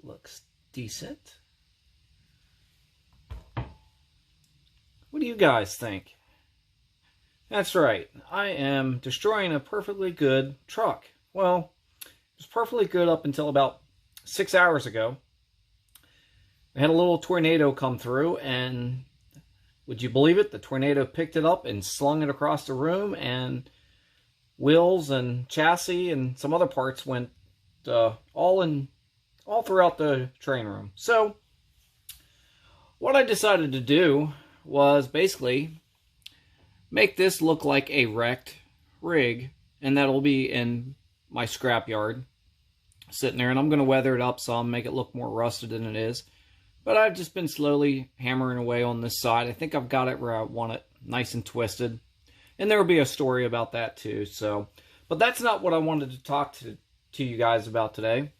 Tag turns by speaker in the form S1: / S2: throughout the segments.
S1: That looks decent. What do you guys think? That's right, I am destroying a perfectly good truck. Well, it was perfectly good up until about 6 hours ago. I had a little tornado come through, and would you believe it? The tornado picked it up and slung it across the room, and wheels and chassis and some other parts went all throughout the train room. So what I decided to do was basically make this look like a wrecked rig, and that'll be in my scrapyard sitting there, and I'm going to weather it up some, make it look more rusted than it is. But I've just been slowly hammering away on this side. I think I've got it where I want it, nice and twisted. And there will be a story about that too. So, but that's not what I wanted to talk to you guys about today.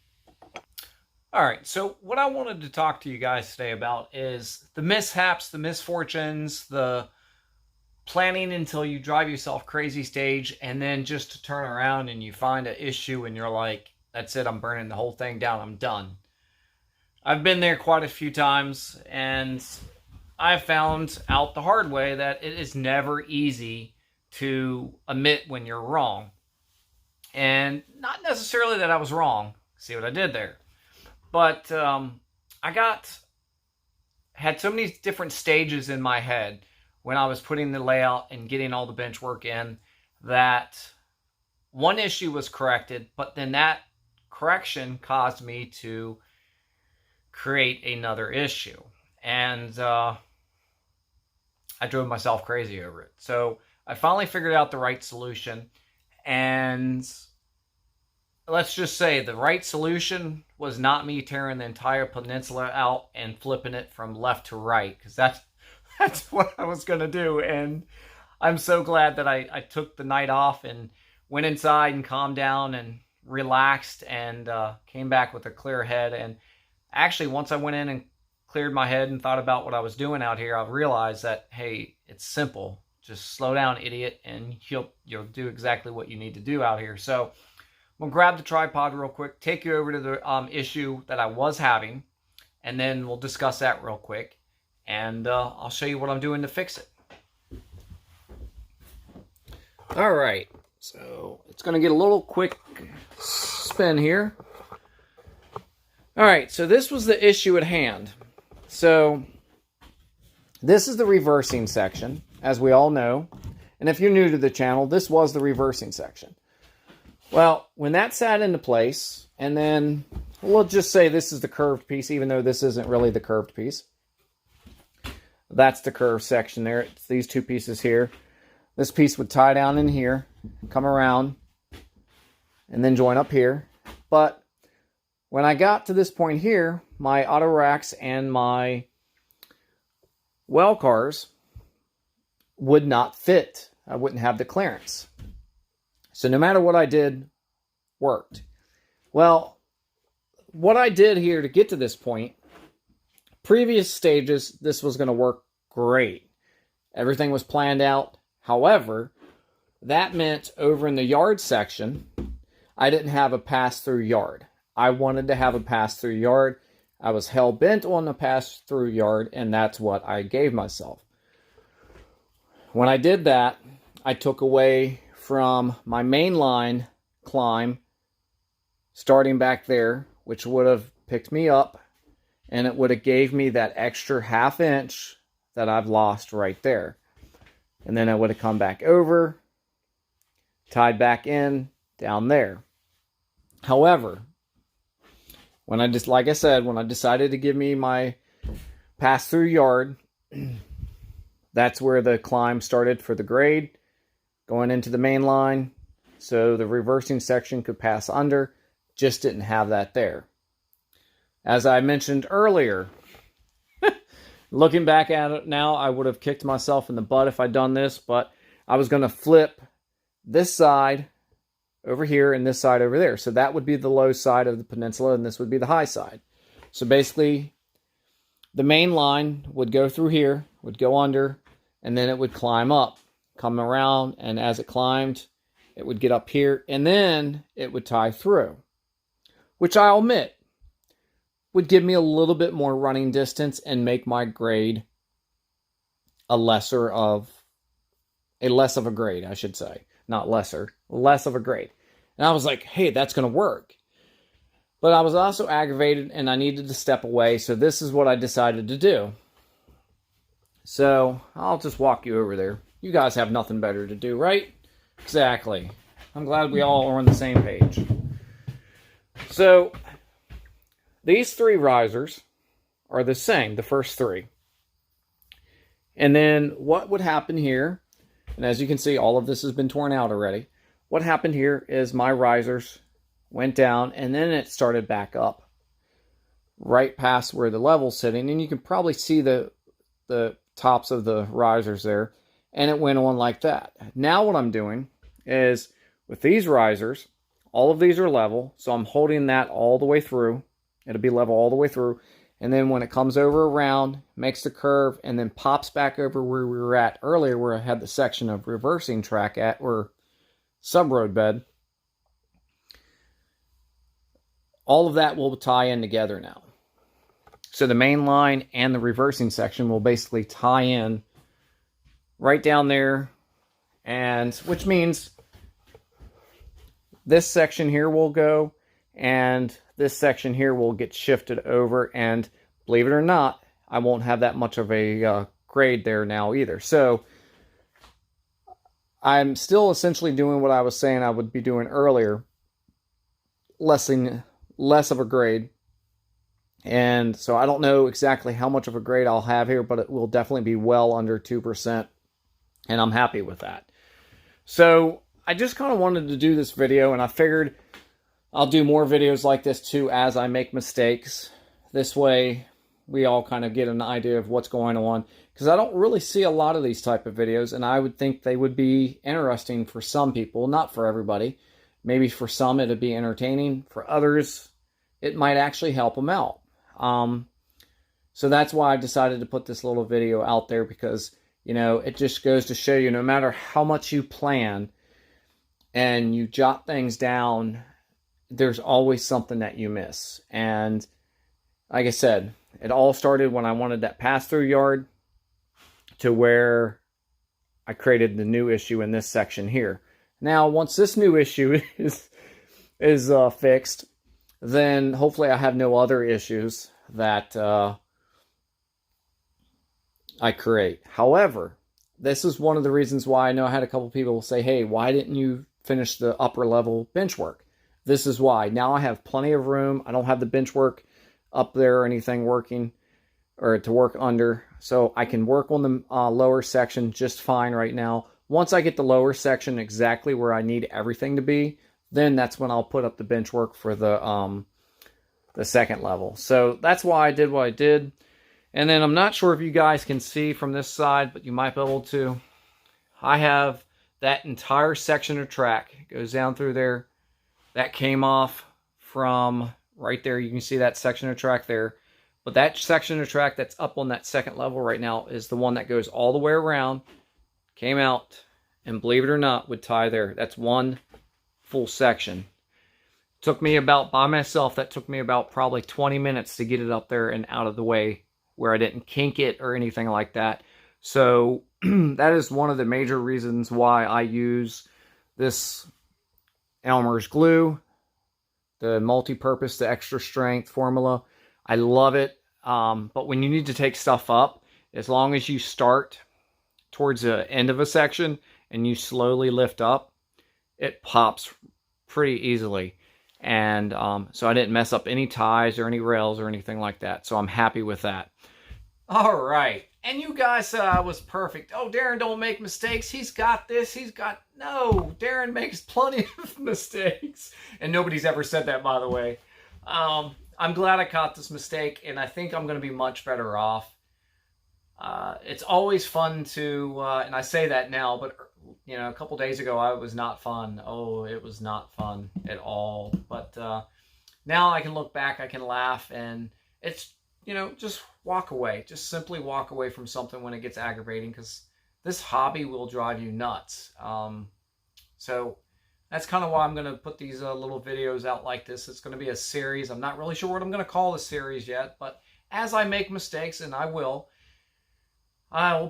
S1: All right, so what I wanted to talk to you guys today about is the mishaps, the misfortunes, the planning until you drive yourself crazy stage, and then just to turn around and you find an issue and you're like, that's it, I'm burning the whole thing down, I'm done. I've been there quite a few times, and I've found out the hard way that it is never easy to admit when you're wrong. And not necessarily that I was wrong. See what I did there. But I had so many different stages in my head when I was putting the layout and getting all the bench work in, that one issue was corrected, but then that correction caused me to create another issue. And I drove myself crazy over it. So I finally figured out the right solution. And let's just say the right solution was not me tearing the entire peninsula out and flipping it from left to right, because that's what I was going to do. And I'm so glad that I took the night off and went inside and calmed down and relaxed and came back with a clear head. And actually, once I went in and cleared my head and thought about what I was doing out here, I realized that, hey, it's simple. Just slow down, idiot, and you'll do exactly what you need to do out here. So I'm going to grab the tripod real quick, take you over to the issue that I was having, and then we'll discuss that real quick. And I'll show you what I'm doing to fix it. All right, so it's going to get a little quick spin here. All right, so this was the issue at hand. So this is the reversing section, as we all know. And if you're new to the channel, this was the reversing section. Well, when that sat into place, and then we'll just say this is the curved piece, even though this isn't really the curved piece. That's the curved section there. It's these two pieces here. This piece would tie down in here, come around, and then join up here. But when I got to this point here, my auto racks and my well cars would not fit. I wouldn't have the clearance. So no matter what I did, worked. Well, what I did here to get to this point, previous stages, this was going to work great. Everything was planned out. However, that meant over in the yard section, I didn't have a pass-through yard. I wanted to have a pass-through yard. I was hell-bent on a pass-through yard, and that's what I gave myself. When I did that, I took away from my main line climb, starting back there, which would have picked me up, and it would have gave me that extra ½ inch that I've lost right there. And then I would have come back over, tied back in, down there. However, when I just, like I said, when I decided to give me my pass-through yard, that's where the climb started for the grade, going into the main line, so the reversing section could pass under. Just didn't have that there. As I mentioned earlier, looking back at it now, I would have kicked myself in the butt if I'd done this, but I was going to flip this side over here and this side over there. So that would be the low side of the peninsula, and this would be the high side. So basically, the main line would go through here, would go under, and then it would climb up, come around, and as it climbed, it would get up here, and then it would tie through. Which I'll admit, would give me a little bit more running distance and make my grade less of a grade, I should say. Not lesser, less of a grade. And I was like, hey, that's going to work. But I was also aggravated and I needed to step away, so this is what I decided to do. So I'll just walk you over there. You guys have nothing better to do, right? Exactly. I'm glad we all are on the same page. So these 3 risers are the same, the first 3. And then what would happen here, and as you can see, all of this has been torn out already. What happened here is my risers went down and then it started back up right past where the level's sitting. And you can probably see the tops of the risers there. And it went on like that. Now what I'm doing is with these risers, all of these are level. So I'm holding that all the way through. It'll be level all the way through. And then when it comes over around, makes the curve, and then pops back over where we were at earlier, where I had the section of reversing track at, or sub-road bed, all of that will tie in together now. So the main line and the reversing section will basically tie in right down there, and which means this section here will go, and this section here will get shifted over, and believe it or not, I won't have that much of a grade there now either. So I'm still essentially doing what I was saying I would be doing earlier, less of a grade. And so I don't know exactly how much of a grade I'll have here, but it will definitely be well under 2%, and I'm happy with that. So I just kind of wanted to do this video, and I figured I'll do more videos like this too as I make mistakes. This way we all kind of get an idea of what's going on, because I don't really see a lot of these type of videos, and I would think they would be interesting for some people, not for everybody. Maybe for some it'd be entertaining, for others it might actually help them out. So that's why I decided to put this little video out there, because, you know, it just goes to show you, no matter how much you plan and you jot things down, there's always something that you miss. And like I said, it all started when I wanted that pass-through yard to where I created the new issue in this section here. Now, once this new issue is fixed, then hopefully I have no other issues that I create. However, this is one of the reasons why I know I had a couple people say, hey, why didn't you finish the upper level bench work? This is why. Now I have plenty of room. I don't have the bench work up there or anything working, or to work under. So I can work on the lower section just fine right now. Once I get the lower section exactly where I need everything to be, then that's when I'll put up the bench work for the second level. So that's why I did what I did. And then I'm not sure if you guys can see from this side, but you might be able to. I have that entire section of track. It goes down through there. That came off from right there. You can see that section of track there. But that section of track that's up on that second level right now is the one that goes all the way around, came out, and believe it or not, would tie there. That's one full section. Took me about, by myself, that took me about probably 20 minutes to get it up there and out of the way, where I didn't kink it or anything like that. So that is one of the major reasons why I use this Elmer's glue, the multi-purpose, the extra strength formula. I love it. But when you need to take stuff up, as long as you start towards the end of a section and you slowly lift up, it pops pretty easily. And so I didn't mess up any ties or any rails or anything like that. So I'm happy with that. All right. And you guys said I was perfect. Oh, Darren don't make mistakes. He's got this. No, Darren makes plenty of mistakes. And nobody's ever said that, by the way. I'm glad I caught this mistake, and I think I'm going to be much better off. It's always fun to, and I say that now, but you know, a couple days ago, it was not fun. Oh, it was not fun at all. But now I can look back, I can laugh, and it's, you know, just walk away. Just simply walk away from something when it gets aggravating, because this hobby will drive you nuts. So that's kind of why I'm going to put these little videos out like this. It's going to be a series. I'm not really sure what I'm going to call the series yet, but as I make mistakes, and I will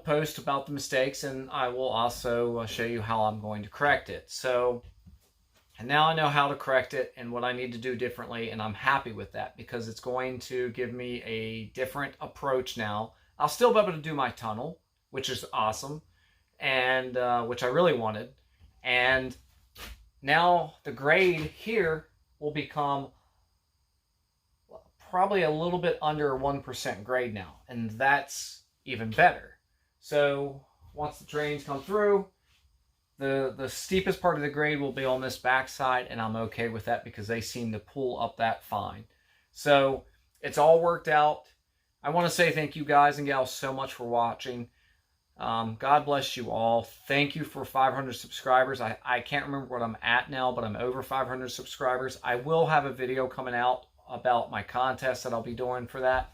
S1: post about the mistakes, and I will also show you how I'm going to correct it. So, and now I know how to correct it and what I need to do differently, and I'm happy with that because it's going to give me a different approach now. I'll still be able to do my tunnel, which is awesome, and which I really wanted. And now the grade here will become probably a little bit under 1% grade now, and that's even better. So once the drains come through, the steepest part of the grade will be on this backside, and I'm okay with that because they seem to pull up that fine. So it's all worked out. I want to say thank you guys and gals so much for watching. God bless you all. Thank you for 500 subscribers. I can't remember what I'm at now, but I'm over 500 subscribers. I will have a video coming out about my contest that I'll be doing for that.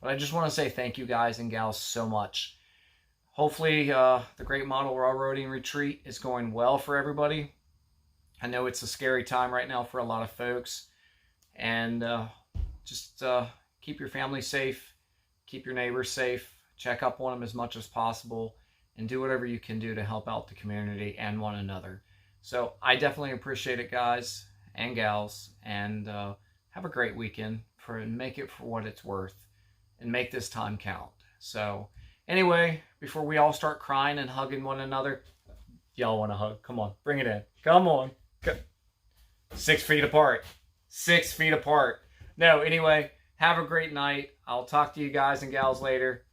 S1: But I just want to say thank you guys and gals so much. Hopefully the Great Model Railroading Retreat is going well for everybody. I know it's a scary time right now for a lot of folks. And just keep your family safe. Keep your neighbors safe. Check up on them as much as possible. And do whatever you can do to help out the community and one another. So I definitely appreciate it, guys and gals. And have a great weekend. And make it for what it's worth. And make this time count. So anyway, before we all start crying and hugging one another, y'all want to hug? Come on, bring it in. Come on. 6 feet apart. 6 feet apart. No, anyway, have a great night. I'll talk to you guys and gals later.